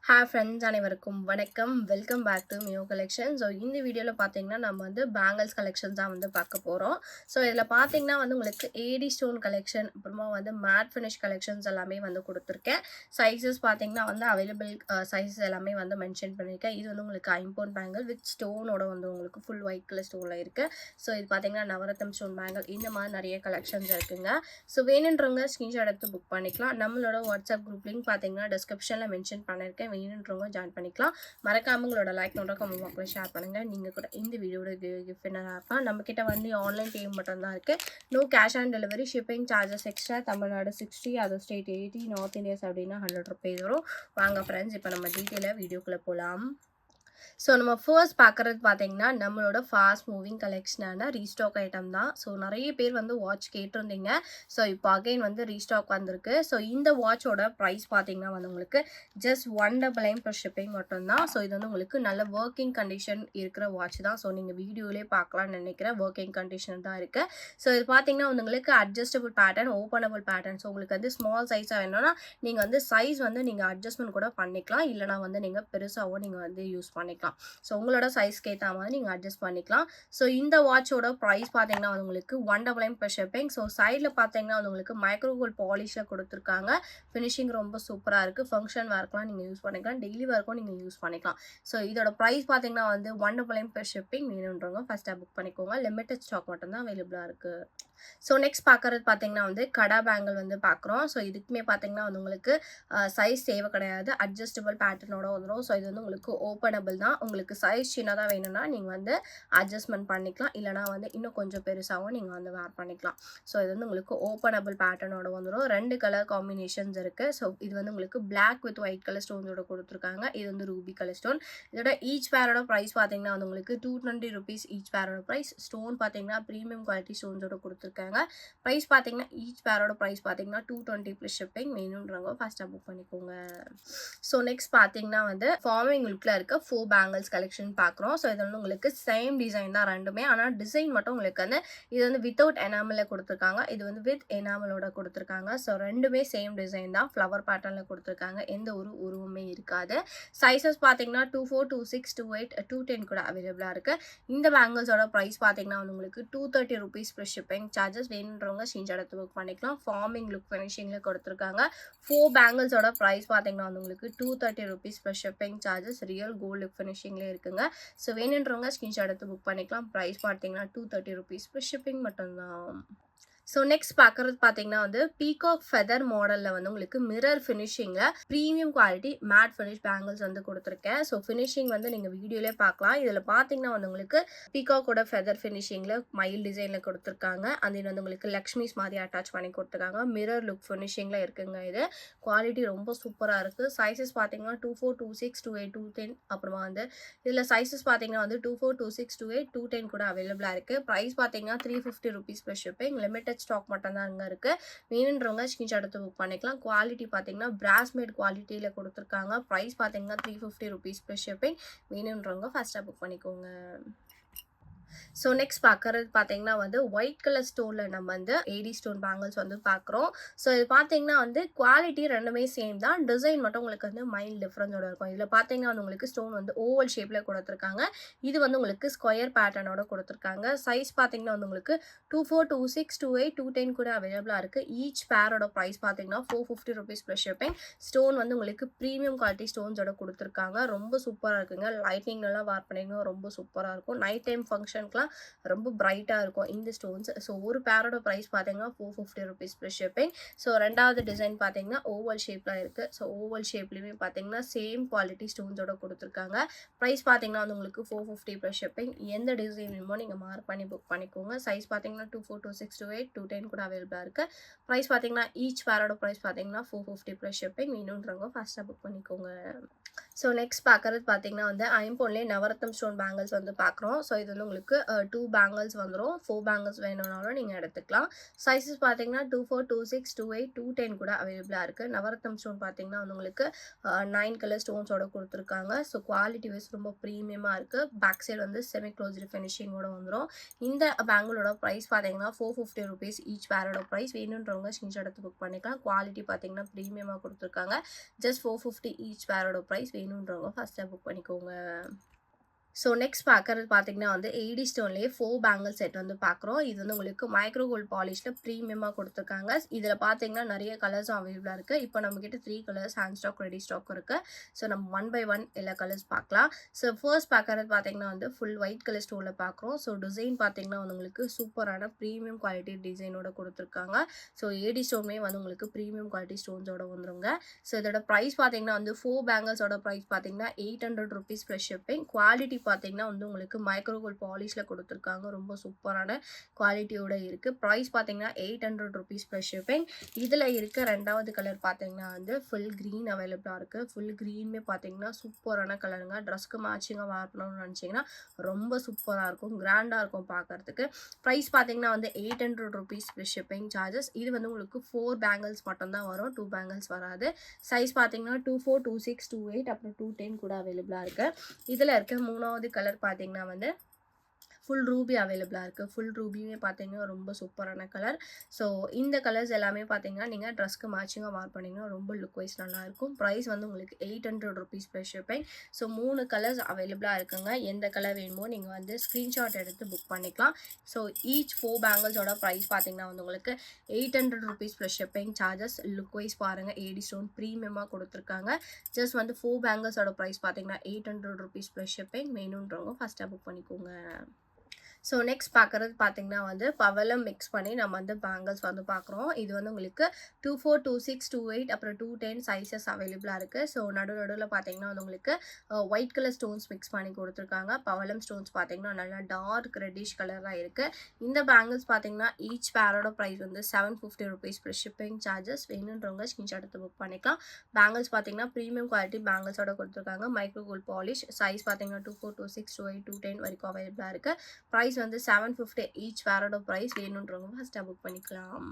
Hi friends, அனைவருக்கும் வணக்கம். Welcome back to மியோ கலெக்ஷன். ஸோ இந்த வீடியோவில் பார்த்தீங்கன்னா நம்ம வந்து பேங்கிள்ஸ் கலெக்ஷன்ஸ் தான் வந்து பார்க்க போகிறோம். ஸோ இதில் பார்த்தீங்கன்னா வந்து உங்களுக்கு ஏடி ஸ்டோன் கலெக்ஷன், அப்புறமா வந்து மேட் ஃபினிஷ் கலெக்ஷன்ஸ் எல்லாமே வந்து கொடுத்துருக்கேன். சைஸஸ் பார்த்தீங்கன்னா வந்து அவைலபிள் சைஸஸ் எல்லாமே வந்து மென்ஷன் பண்ணியிருக்கேன். இது வந்து உங்களுக்கு ஐம்பொன் பேங்கிள் வித் ஸ்டோனோட வந்து உங்களுக்கு ஃபுல் ஒயிட் கலர் ஸ்டோனில் இருக்குது. ஸோ இது பார்த்தீங்கன்னா நவரத்தம் ஸ்டோன் பேங்கிள், இந்த மாதிரி நிறைய கலெக்ஷன்ஸ் இருக்குங்க. ஸோ வேணுன்றவங்க ஸ்க்ரீன்ஷாட் எடுத்து புக் பண்ணிக்கலாம். நம்மளோட வாட்ஸ்அப் குரூப் லிங்க் பார்த்தீங்கன்னா டிஸ்கிரிப்ஷனில் மென்ஷன் பண்ணியிருக்கேன். வேணுன்றவங்க ஜாயின் பண்ணிக்கலாம். மறக்காம உங்களோட லைக் நோட்டை கமெண்ட் பாக்ஸில் ஷேர் பண்ணுங்கள். நீங்கள் கூட இந்த வீடியோட கிஃப்ட் வின்னராக இருக்கலாம். நம்மக்கிட்ட வந்து ஆன்லைன் பேமெண்ட் மட்டும் தான் இருக்குது. No cash on delivery. Shipping charges extra. Tamil Nadu 60, other state 80, north India's அப்படின்னா 100 ருபீஸ் வரும். வாங்க ஃப்ரெண்ட்ஸ், இப்போ நம்ம டீட்டெயிலாக வீடியோக்குள்ளே போகலாம். ஸோ நம்ம ஃபர்ஸ்ட் பார்க்குறது பார்த்தீங்கன்னா நம்மளோட ஃபாஸ்ட் மூவிங் கலெக்ஷனான ரீஸ்டாக் ஐட்டம் தான். ஸோ நிறைய பேர் வந்து வாட்ச் கேட்டிருந்தீங்க. ஸோ இப்போ அகைன் வந்து ரீஸ்டாக் வந்திருக்கு. ஸோ இந்த வாட்சோட ப்ரைஸ் பார்த்தீங்கன்னா வந்து உங்களுக்கு ஜஸ்ட் 199 ப்ளஸ் ஷிப்பிங் மட்டும்தான். ஸோ இது வந்து உங்களுக்கு நல்ல ஒர்க்கிங் கண்டிஷன் இருக்கிற வாட்ச் தான். ஸோ நீங்கள் வீடியோவிலே பார்க்கலாம்னு நினைக்கிறேன். ஒர்க்கிங் கண்டிஷன் தான் இருக்குது. ஸோ இது பார்த்தீங்கன்னா வந்து உங்களுக்கு adjustable pattern, openable pattern. So உங்களுக்கு வந்து ஸ்மால் சைஸாக வேணும்னா நீங்கள் வந்து சைஸ் வந்து நீங்கள் அட்ஜஸ்ட்மெண்ட் கூட பண்ணிக்கலாம். இல்லைனா வந்து நீங்கள் பெருசாகவும் நீங்கள் வந்து யூஸ் பண்ணிக்கலாம். ஸோ உங்களோட சைஸ்க்கு ஏற்ற மாதிரி நீங்கள் அட்ஜஸ்ட் பண்ணிக்கலாம். ஸோ இந்த வாட்சோட ப்ரைஸ் பார்த்தீங்கன்னா உங்களுக்கு 199 ப்ளஸ் ஷிப்பிங். ஸோ சைடில் பார்த்தீங்கன்னா உங்களுக்கு மைக்ரோ கோல்ட் பாலிஷில் கொடுத்துருக்காங்க. ஃபினிஷிங் ரொம்ப சூப்பராக இருக்குது. ஃபங்க்ஷன் வேர்க்கெலாம் நீங்கள் யூஸ் பண்ணிக்கலாம். டெய்லி வேர்க்கும் நீங்கள் யூஸ் பண்ணிக்கலாம். ஸோ இதோட ப்ரைஸ் பார்த்தீங்கன்னா வந்து 199 ப்ளஸ் ஷிப்பிங். வேணுன்றவங்க ஃபஸ்ட்டாக புக் பண்ணிக்கோங்க. லிமிட்டட் ஸ்டாக் மட்டும்தான் அவைலபிளாக இருக்குது. ஸோ நெக்ஸ்ட் பார்க்குறது பார்த்தீங்கன்னா வந்து கடா பேங்கிள் வந்து பார்க்குறோம். ஸோ இதுக்குமே பார்த்தீங்கன்னா வந்து உங்களுக்கு சைஸ் தேவை கிடையாது. அட்ஜஸ்டபிள் பேட்டர்னோட வந்துடும். ஸோ இது வந்து உங்களுக்கு ஓப்பனபிள் தான். உங்களுக்கு சைஸ் சின்னதாக வேணும்னா நீங்கள் வந்து அட்ஜஸ்ட்மெண்ட் பண்ணிக்கலாம். இல்லைனா வந்து இன்னும் கொஞ்சம் பெருசாகவும் நீங்கள் வந்து வேர் பண்ணிக்கலாம். ஸோ இது வந்து உங்களுக்கு ஓப்பனபிள் பேட்டர்னோட வந்துடும். 2 கலர் காம்பினேஷன்ஸ் இருக்குது. ஸோ இது வந்து உங்களுக்கு பிளாக் வித் ஒயிட் கலர் ஸ்டோன்ஸோட கொடுத்துருக்காங்க. இது வந்து ரூபி கலர் ஸ்டோன். இதோட ஈச் பேரோட ப்ரைஸ் பார்த்தீங்கன்னா வந்து உங்களுக்கு 220 ருபீஸ் ஈச் பேரோட ப்ரைஸ். ஸ்டோன் பார்த்தீங்கன்னா ப்ரீமியம் குவாலிட்டி ஸ்டோன்ஸோட கொடுத்துருக்காங்க. ப்ரைஸ் பார்த்தீங்கன்னா ஈச் பேரோட ப்ரைஸ் பார்த்தீங்கன்னா 220 ப்ளஸ் ஷிப்பிங். வேணுன்றவங்க ஃபஸ்ட்டாக புக் பண்ணிக்கோங்க. ஸோ நெக்ஸ்ட் பார்த்தீங்கன்னா வந்து ஃபார்மிங் லுக்கில் இருக்க 4 பேங்கிள்ஸ் கலெக்ஷன் பார்க்குறோம். ஸோ இது வந்து உங்களுக்கு சேம் டிசைன் தான் ரெண்டுமே. ஆனால் டிசைன் மட்டும் உங்களுக்கு வந்து இது வந்து வித்தவுட் எனாமலில் கொடுத்துருக்காங்க. இது வந்து வித் எனாமலோட கொடுத்துருக்காங்க. ஸோ ரெண்டுமே சேம் டிசைன் தான். ஃப்ளவர் பேட்டர்னில் கொடுத்துருக்காங்க. எந்த ஒரு உருவமே இருக்காது. சைஸஸ் பார்த்தீங்கன்னா 24, 26, 28, 210 கூட அவைலபிளாக இருக்குது. இந்த பேங்கிள்ஸோட ப்ரைஸ் பார்த்தீங்கன்னா வந்து உங்களுக்கு 230 ருபீஸ் ப்ளஸ் ஷிப்பிங் சார்ஜஸ். வேணுன்றவங்க ஸ்க்ரீன்ஷாட் எடுத்து புக் பண்ணிக்கலாம். ஃபார்மிங் லுக் ஃபினிஷிங்கில் கொடுத்துருக்காங்க. 4 பேங்கிள்ஸோட ப்ரைஸ் பார்த்தீங்கன்னா வந்து உங்களுக்கு 230 rupees plus shipping charges. Real gold look ஃபினிஷிங்லேயே இருக்குங்க. ஸோ வேணுன்றவங்க ஸ்க்ரீன்ஷாட் எடுத்து புக் பண்ணிக்கலாம். ப்ரைஸ் பார்த்தீங்கன்னா 230 ருபீஸ் ப்ளஸ் ஷிப்பிங் மட்டும்தான். ஸோ நெக்ஸ்ட் பார்க்குறது பார்த்தீங்கன்னா வந்து பீகாக் ஃபெதர் மாடலில் வந்து உங்களுக்கு மிரர் ஃபினிஷிங்கில் premium quality matte finish bangles வந்து கொடுத்துருக்கேன். ஸோ ஃபினிஷிங் வந்து நீங்கள் வீடியோலே பார்க்கலாம். இதில் பார்த்தீங்கன்னா வந்து உங்களுக்கு பீகாக்கோட ஃபெதர் ஃபினிஷிங்கில் மயில் டிசைனில் கொடுத்துருக்காங்க. அது வந்து உங்களுக்கு லக்ஷ்மிஸ் மாதிரி அட்டாச் பண்ணி கொடுத்துருக்காங்க. மிரர் லுக் ஃபினிஷிங்கில் இருக்குங்க. இது குவாலிட்டி ரொம்ப சூப்பராக இருக்குது. சைஸஸ் பார்த்தீங்கன்னா 24, 26, 28, 210. அப்புறமா வந்து இதில் சைஸஸ் பார்த்தீங்கன்னா வந்து 24, 26, 28, 210 கூட அவைலபிளாக இருக்குது. ப்ரைஸ் பார்த்தீங்கன்னா 350 rupees plus shipping. Limited stock மட்டும் தான் அங்கே இருக்குது. வேணுன்றவங்க ஸ்க்ரீன்ஷாட் எடுத்து புக் பண்ணிக்கலாம். குவாலிட்டி பார்த்தீங்கன்னா பிராஸ்மேட் குவாலிட்டியில் கொடுத்துருக்காங்க. ப்ரைஸ் பார்த்தீங்கன்னா 350 ருபீஸ் ப்ளஸ் ஷிப்பிங். வேணுன்றவங்க ஃபஸ்ட்டாக புக் பண்ணிக்கோங்க. ஸோ நெக்ஸ்ட் பார்க்குறது பார்த்தீங்கன்னா வந்து ஒயிட் கலர் ஸ்டோனில் நம்ம வந்து ஏடி ஸ்டோன் பேங்கிள்ஸ் வந்து பார்க்குறோம். ஸோ இது பார்த்தீங்கன்னா வந்து குவாலிட்டி ரெண்டுமே சேம் தான். டிசைன் மட்டும் உங்களுக்கு வந்து மைல்டு டிஃப்ரென்ஸோட இருக்கும். இதில் பார்த்தீங்கன்னா வந்து உங்களுக்கு ஸ்டோன் வந்து ஓவல் ஷேப்பில் கொடுத்துருக்காங்க. இது வந்து உங்களுக்கு ஸ்கொயர் பேட்டர்னோட கொடுத்துருக்காங்க. சைஸ் பார்த்தீங்கன்னா வந்து உங்களுக்கு 24, 26, 28, 210 கூட அவைலபிளாக இருக்குது. ஈச் பேரோட ப்ரைஸ் பார்த்தீங்கன்னா 450 ருபீஸ் ப்ளஸ் ஷிப்பிங். ஸ்டோன் வந்து உங்களுக்கு ப்ரீமியம் குவாலிட்டி ஸ்டோன்ஸோட கொடுத்துருக்காங்க. ரொம்ப சூப்பராக இருக்குங்க. லைட்டிங்லாம் வேர் பண்ணிங்கன்னா ரொம்ப சூப்பராக இருக்கும். நைட் டைம் ஃபங்க்ஷனுக்குலாம் ரொம்ப பிரைட்டாக இருக்கும் இந்த ஸ்டோன்ஸ். ஸோ ஒரு பேரோட ப்ரைஸ் பார்த்தீங்கன்னா 450 ருபீஸ் ப்ளஸ் ஷிப்பிங். ஸோ ரெண்டாவது டிசைன் பார்த்தீங்கன்னா ஓவல் ஷேப்பில் இருக்குது. ஸோ ஓவல் ஷேப்லேயுமே பார்த்தீங்கன்னா சேம் குவாலிட்டி ஸ்டோன்ஸோட கொடுத்துருக்காங்க. ப்ரைஸ் பார்த்தீங்கன்னா வந்து உங்களுக்கு 450 ப்ளஸ் ஷிப்பிங். எந்த டிசைன் வேணுமோ நீங்கள் மார்க் பண்ணி புக் பண்ணிக்கோங்க. சைஸ் பார்த்தீங்கன்னா 24, 26, 28, 210 கூட அவைலபிளாக இருக்குது. ப்ரைஸ் பார்த்தீங்கன்னா ஈச் பேரோட ப்ரைஸ் பார்த்தீங்கன்னா 450 ப்ளஸ் ஷிப்பிங். வேணுன்றவங்க ஃபஸ்ட்டாக புக் பண்ணிக்கோங்க. ஸோ நெக்ஸ்ட் பார்க்குறது பார்த்தீங்கன்னா வந்து ஐம்பொன்லேயே நவரத்தம் ஸ்டோன் பேங்கிள்ஸ் வந்து பார்க்குறோம். ஸோ இது வந்து உங்களுக்கு உங்களுக்கு 2 பேங்கிள்ஸ் வந்துரும். 4 பேங்கிள்ஸ் வேணும்னாலும் நீங்க எடுத்துக்கலாம். சைஸஸ் பார்த்தீங்கன்னா 24, 26, 28, 210 கூட அவைலபிளா இருக்கு. நவரத்னம் ஸ்டோன் பார்த்தீங்கன்னா வந்து உங்களுக்கு 9 கலர் ஸ்டோன்ஸோட குடுத்துருக்காங்க. ஸோ குவாலிட்டி வைஸ் ரொம்ப பிரீமியமா இருக்கு. பேக் சைடு வந்து செமி க்ளோஸ்டு ஃபினிஷிங்கோட வந்துரும். இந்த பேங்கிளோட பிரைஸ் பார்த்தீங்கன்னா ₹450 ஈச் பேரோட பிரைஸ். வேணுன்றவங்க ஸ்கிரீன்ஷாட் எடுத்து புக் பண்ணிக்கலாம். குவாலிட்டி பார்த்தீங்கன்னா பிரீமியமா குடுத்துருக்காங்க. ஜஸ்ட் 450 ஈச் பேரோட பிரைஸ். வேணுன்றவங்க ஃபர்ஸ்ட்டா புக் பண்ணிக்கோங்க. ஸோ நெக்ஸ்ட் பார்க்கறது பார்த்தீங்கன்னா வந்து ஏடி ஸ்டோன்லேயே 4 பேங்கிள் செட் வந்து பார்க்குறோம். இது வந்து உங்களுக்கு மைக்ரோ கோல்ட் பாலிஷில் ப்ரீமியமாக கொடுத்துருக்காங்க. இதில் பார்த்தீங்கன்னா நிறைய கலர்ஸும் அவைலபிளாக இருக்குது. இப்போ நம்மக்கிட்ட 3 colours hand stock ready stock இருக்குது. ஸோ நம்ம 1 பை 1 எல்லா கலர்ஸ் பார்க்கலாம். ஸோ ஃபர்ஸ்ட் பார்க்கறது பார்த்தீங்கன்னா வந்து ஃபுல் ஒயிட் கலர் ஸ்டோனில் பார்க்குறோம். ஸோ டிசைன் பார்த்தீங்கன்னா வந்து உங்களுக்கு சூப்பரான ப்ரீமியம் குவாலிட்டி டிசைனோட கொடுத்துருக்காங்க. ஸோ ஏடி ஸ்டோன்மே வந்து உங்களுக்கு ப்ரீமியம் குவாலிட்டி ஸ்டோன்ஸோட வந்துருங்க. ஸோ இதோட ப்ரைஸ் பார்த்தீங்கன்னா வந்து 4 பேங்கிள்ஸோட ப்ரைஸ் பார்த்தீங்கன்னா ₹800 ப்ளஸ் ஷிப்பிங். குவாலிட்டி பார்த்தீங்கன்னா வந்து உங்களுக்கு மைக்ரோ கோல்ட் பாலிஷில் கொடுத்துருக்காங்க. ரொம்ப சூப்பரான குவாலிட்டியோட இருக்குது. ப்ரைஸ் பார்த்தீங்கன்னா ₹800 ப்ளஸ் ஷிப்பிங். இதில் இருக்க ரெண்டாவது கலர் பார்த்தீங்கன்னா வந்து ஃபுல் க்ரீன் அவைலபிளாக இருக்குது. ஃபுல் க்ரீனுமே பார்த்தீங்கன்னா சூப்பரான கலருங்க. ட்ரெஸ்க்கு மேட்சிங்காக வேர் பண்ணணும்னு நினச்சிங்கன்னா ரொம்ப சூப்பராக இருக்கும், கிராண்டாக இருக்கும் பார்க்குறதுக்கு. ப்ரைஸ் பார்த்தீங்கன்னா வந்து ₹800 ப்ளஸ் ஷிப்பிங் சார்ஜஸ். இது வந்து உங்களுக்கு 4 பேங்கிள்ஸ் மட்டும்தான் வரும், 2 பேங்கிள்ஸ் வராது. சைஸ் பார்த்தீங்கன்னா 24, 26, 28 அப்புறம் 210 கூட அவைலபிளாக இருக்குது. இதில் இருக்க மூணாவது கலர் பார்த்தீங்கன்னா வந்து ஃபுல் ரூபி அவைலபிளாக இருக்குது. ஃபுல் ரூபியுமே பார்த்தீங்கன்னா ரொம்ப சூப்பரான கலர். ஸோ இந்த கலர்ஸ் எல்லாமே பார்த்தீங்கன்னா நீங்கள் ட்ரெஸ்க்கு மேட்சிங்காக வேர் பண்ணிங்கன்னா ரொம்ப லுக் வைஸ் நல்லாயிருக்கும். ப்ரைஸ் வந்து உங்களுக்கு ₹800 ப்ளஸ் ஷிப்பிங். ஸோ 3 கலர்ஸ் அவைலபிளாக இருக்குங்க. எந்த கலர் வேணுமோ நீங்கள் வந்து ஸ்க்ரீன்ஷாட் எடுத்து புக் பண்ணிக்கலாம். ஸோ ஈச் 4 பேங்கிள்ஸோட ப்ரைஸ் பார்த்தீங்கன்னா வந்து உங்களுக்கு ₹800 plus shipping charges. Look wise பாருங்கள், ஏடி ஸ்டோன் ப்ரீமியமாக கொடுத்துருக்காங்க. ஜஸ்ட் வந்து 4 பேங்கிள்ஸோட ப்ரைஸ் பார்த்தீங்கன்னா ₹800 ப்ளஸ் ஷிப்பிங். வேணுன்றவங்க ஃபஸ்ட்டாக புக் பண்ணிக்கோங்க. ஸோ நெக்ஸ்ட் பார்க்குறது பார்த்தீங்கன்னா வந்து பவளம் மிக்ஸ் பண்ணி நம்ம வந்து பேங்கிள்ஸ் வந்து பார்க்குறோம். இது வந்து உங்களுக்கு 24, 26, 28 அப்புறம் 210 சைஸஸ் அவைலபிளாக இருக்குது. ஸோ நடுவில் பார்த்தீங்கன்னா வந்து உங்களுக்கு ஒயிட் கலர் ஸ்டோன்ஸ் மிக்ஸ் பண்ணி கொடுத்துருக்காங்க. பவளம் ஸ்டோன்ஸ் பார்த்தீங்கன்னா நல்லா டார்க் ரெட்டிஷ் கலராக இருக்குது. இந்த பேங்கிள்ஸ் பார்த்தீங்கன்னா ஈச் பேரோட ப்ரைஸ் வந்து ₹750 ப்ளஸ் ஷிப்பிங் சார்ஜஸ். வேணுன்றவங்க ஸ்கிரீன்ஷாட் எடுத்து புக் பண்ணிக்கலாம். பேங்கிள்ஸ் பார்த்தீங்கன்னா ப்ரீமியம் குவாலிட்டி பேங்கிள்ஸோட கொடுத்துருக்காங்க. Micro gold polish. சைஸ் பார்த்தீங்கன்னா 24, 26, 28, 210 வரைக்கும் அவைலபிளாக இருக்குது. ப்ரைஸ் வந்து 750 ஈச் பேரோட ப்ரைஸ். வேணுன்றவங்க ஃபஸ்ட்டாக புக் பண்ணிக்கலாம்.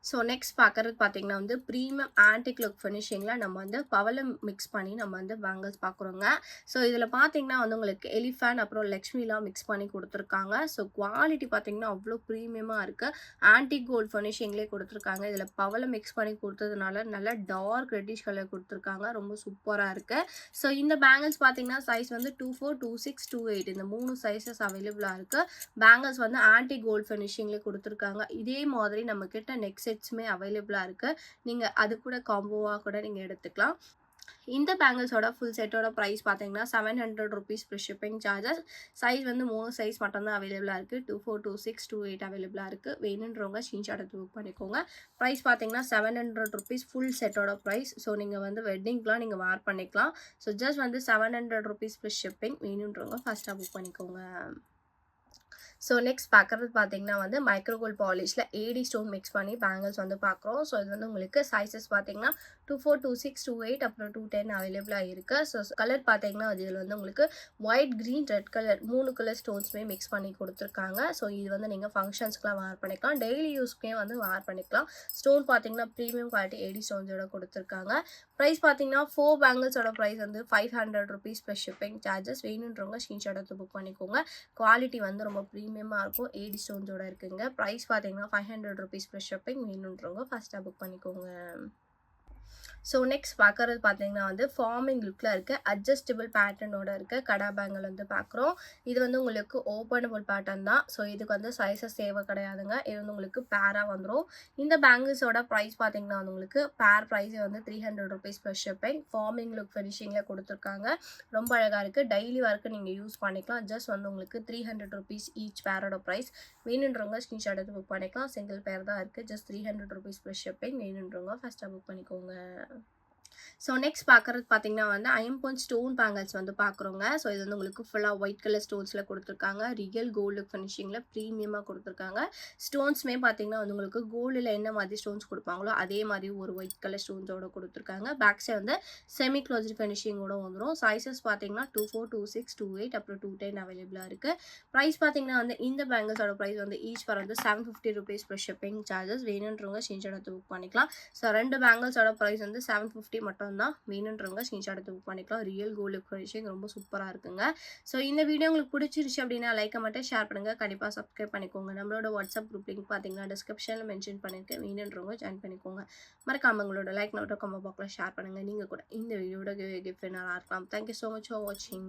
ஸோ நெக்ஸ்ட் பார்க்குறது பார்த்தீங்கன்னா வந்து ப்ரீமியம் ஆன்டிக் லுக் ஃபினிஷிங்கில் நம்ம வந்து பவளம் மிக்ஸ் பண்ணி நம்ம வந்து பேங்கிள்ஸ் பார்க்குறோங்க. ஸோ இதில் பார்த்தீங்கன்னா வந்து உங்களுக்கு எலிஃபேண்ட் அப்புறம் லக்ஷ்மிலாம் மிக்ஸ் பண்ணி கொடுத்துருக்காங்க. ஸோ குவாலிட்டி பார்த்தீங்கன்னா அவ்வளோ ப்ரீமியமாக இருக்குது. ஆன்டிக் கோல்ட் ஃபினிஷிங்லேயே கொடுத்துருக்காங்க. இதில் பவளம் மிக்ஸ் பண்ணி கொடுத்ததுனால நல்லா டார்க் ரெட்டிஷ் கலர் கொடுத்துருக்காங்க. ரொம்ப சூப்பராக இருக்குது. ஸோ இந்த பேங்கிள்ஸ் பார்த்தீங்கன்னா சைஸ் வந்து 24, 26, 28 இந்த 3 சைஸஸ் அவைலபிளாக இருக்குது. பேங்கிள்ஸ் வந்து ஆன்டிக் கோல்ட் ஃபினிஷிங்லேயே கொடுத்துருக்காங்க. இதே மாதிரி நம்ம கிட்ட நெக்ஸ்ட் செட்ஸுமே அவைலபிளாக இருக்குது. நீங்கள் அது கூட காம்போவாக கூட நீங்கள் எடுத்துக்கலாம். இந்த பேங்கிள்ஸோட ஃபுல் செட்டோட ப்ரைஸ் பார்த்தீங்கன்னா ₹700 ப்ளஸ் ஷிப்பிங் சார்ஜஸ். சைஸ் வந்து 3 சைஸ் மட்டும்தான் அவைலபிளாக இருக்குது. 24, 26, 28 அவைலபிளாக இருக்குது. வேணுன்றவங்க ஸ்க்ரீன்ஷாட் எடுத்து புக் பண்ணிக்கோங்க. ப்ரைஸ் பார்த்தீங்கன்னா ₹700 ஃபுல் செட்டோட ப்ரைஸ். ஸோ நீங்கள் வந்து வெட்டிங்க்குலாம் நீங்கள் வேர் பண்ணிக்கலாம். ஸோ ஜஸ்ட் வந்து ₹700 ப்ளஸ் ஷிப்பிங். வேணுன்றவங்க ஃபஸ்ட்டாக புக் பண்ணிக்கோங்க. ஸோ நெக்ஸ்ட் பார்க்குறது பார்த்தீங்கன்னா வந்து மைக்ரோ கோல்ட் பாலிஷில் ஏடி ஸ்டோன் மிக்ஸ் பண்ணி பேங்கிள்ஸ் வந்து பார்க்குறோம். ஸோ இது வந்து உங்களுக்கு சைஸஸ் பார்த்தீங்கன்னா 24, 26, 28 அப்புறம் 210 அவைலபிளாக இருக்குது. ஸோ கலர் பார்த்தீங்கன்னா இதில் வந்து உங்களுக்கு white, green, red colour 3 colour ஸ்டோன்ஸுமே மிக்ஸ் பண்ணி கொடுத்துருக்காங்க. ஸோ இது வந்து நீங்கள் ஃபங்க்ஷன்ஸ்க்குலாம் வேர் பண்ணிக்கலாம், டெய்லி யூஸ்க்கே வந்து வேர் பண்ணிக்கலாம். ஸ்டோன் பார்த்தீங்கன்னா ப்ரீமியம் குவாலிட்டி ஏடி ஸ்டோன்ஸோட கொடுத்துருக்காங்க. ப்ரைஸ் பார்த்தீங்கன்னா 4 பேங்கிள்ஸோட ப்ரைஸ் வந்து ₹500 ப்ளஸ் ஷிப்பிங் சார்ஜஸ். வேணுன்றவங்க ஸ்க்ரீன்ஷாட் எடுத்து புக் பண்ணிக்கோங்க. குவாலிட்டி வந்து ரொம்ப ப்ரீமியமாக இருக்கும். ஏடி ஸ்டோன்ஸோட இருக்குங்க. ப்ரைஸ் பார்த்தீங்கன்னா ₹500 ப்ளஸ் ஷிப்பிங். வேணுன்றவங்க ஃபஸ்ட்டாக புக் பண்ணிக்கோங்க. ஸோ நெக்ஸ்ட் பார்க்குறது பார்த்தீங்கன்னா வந்து ஃபார்மிங் லுக்கில் இருக்க அட்ஜஸ்டபிள் பேட்டர்னோட இருக்க கடா பேங்கிள் வந்து பார்க்குறோம். இது வந்து உங்களுக்கு ஓப்பனபிள் பேட்டர்ன் தான். ஸோ இதுக்கு வந்து சைஸஸ் தேவை கிடையாதுங்க. இது வந்து உங்களுக்கு பேராக வந்துடும். இந்த பேங்கிள்ஸோட ப்ரைஸ் பார்த்தீங்கன்னா வந்து உங்களுக்கு பேர் ப்ரைஸே வந்து ₹300 ப்ளஸ் ஷிப்பிங். ஃபார்மிங் லுக் ஃபினிஷிங்கில் கொடுத்துருக்காங்க. ரொம்ப அழகாக இருக்குது. டெய்லி ஒர்க்கு நீங்கள் யூஸ் பண்ணிக்கலாம். ஜஸ்ட் வந்து உங்களுக்கு ₹300 ஈச் பேரோட ப்ரைஸ். வேணுன்றவங்க ஸ்க்ரீன்ஷாட் எடுத்து புக் பண்ணிக்கலாம். சிங்கிள் பேர் தான் இருக்குது. Just ₹300 plus shipping. வேணுன்றவங்க ஃபஸ்ட்டாக புக் பண்ணிக்கோங்க. ஸோ நெக்ஸ்ட் பார்க்குறது பார்த்தீங்கன்னா வந்து ஐம்பொன் ஸ்டோன் பேங்கிள்ஸ் வந்து பார்க்குறோங்க. ஸோ இது வந்து உங்களுக்கு ஃபுல்லாக ஒயிட் கலர் ஸ்டோன்ஸில் கொடுத்துருக்காங்க. ரியல் கோல்டு ஃபினிஷிங்கில் ப்ரீமியமாக கொடுத்துருக்காங்க. ஸ்டோன்ஸுமே பார்த்தீங்கன்னா வந்து உங்களுக்கு கோல்டில் என்ன மாதிரி ஸ்டோன்ஸ் கொடுப்பாங்களோ அதே மாதிரி ஒரு ஒயிட் கலர் ஸ்டோன்ஸோட கொடுத்துருக்காங்க. பேக் சைடு வந்து செமி க்ளோஸ்டு ஃபினிஷிங்கோட வந்துடும். சைஸஸ் பார்த்தீங்கன்னா 24, 26, 28 அப்புறம் 210 அவைலபிளாக இருக்குது. ப்ரைஸ் பார்த்தீங்கன்னா வந்து இந்த பேங்கிள்ஸோட ப்ரைஸ் வந்து ஈச் ஃபார் வந்து 750 rupees ப்ளஸ் ஷிப்பிங் சார்ஜஸ். வேணுன்றவங்க ஸ்க்ரீன்ஷாட் எடுத்து புக் பண்ணிக்கலாம். ஸோ 2 பேங்கிள்ஸோட ப்ரைஸ் வந்து 750 மட்டும் தான். வேணுன்றவங்க ஸ்க்ரீன்ஷாட் எடுத்து புக் பண்ணிக்கலாம். ரியல் கோல்டு ஃபினிஷிங் ரொம்ப சூப்பராக இருக்குங்க. ஸோ இந்த வீடியோ உங்களுக்கு பிடிச்சிருச்சு அப்படின்னா லைக்கை மட்டும் ஷேர் பண்ணுங்கள். கண்டிப்பாக சப்ஸ்கிரைப் பண்ணிக்கோங்க. நம்மளோட வாட்ஸ்அப் குரூப் லிங்க் பார்த்தீங்கன்னா டிஸ்கிரிப்ஷனில் மென்ஷன் பண்ணியிருக்கேன். வேணுன்றவங்க ஜாயின் பண்ணிக்கோங்க. மறக்காம உங்களோட லைக் நோட்டை கமெண்ட் பாக்ஸில் ஷேர் பண்ணுங்கள். நீங்கள் கூட இந்த வீடியோட கிஃப்ட் நல்லா இருக்கலாம். தேங்க்யூ ஸோ மச் ஃபார் வாட்சிங்.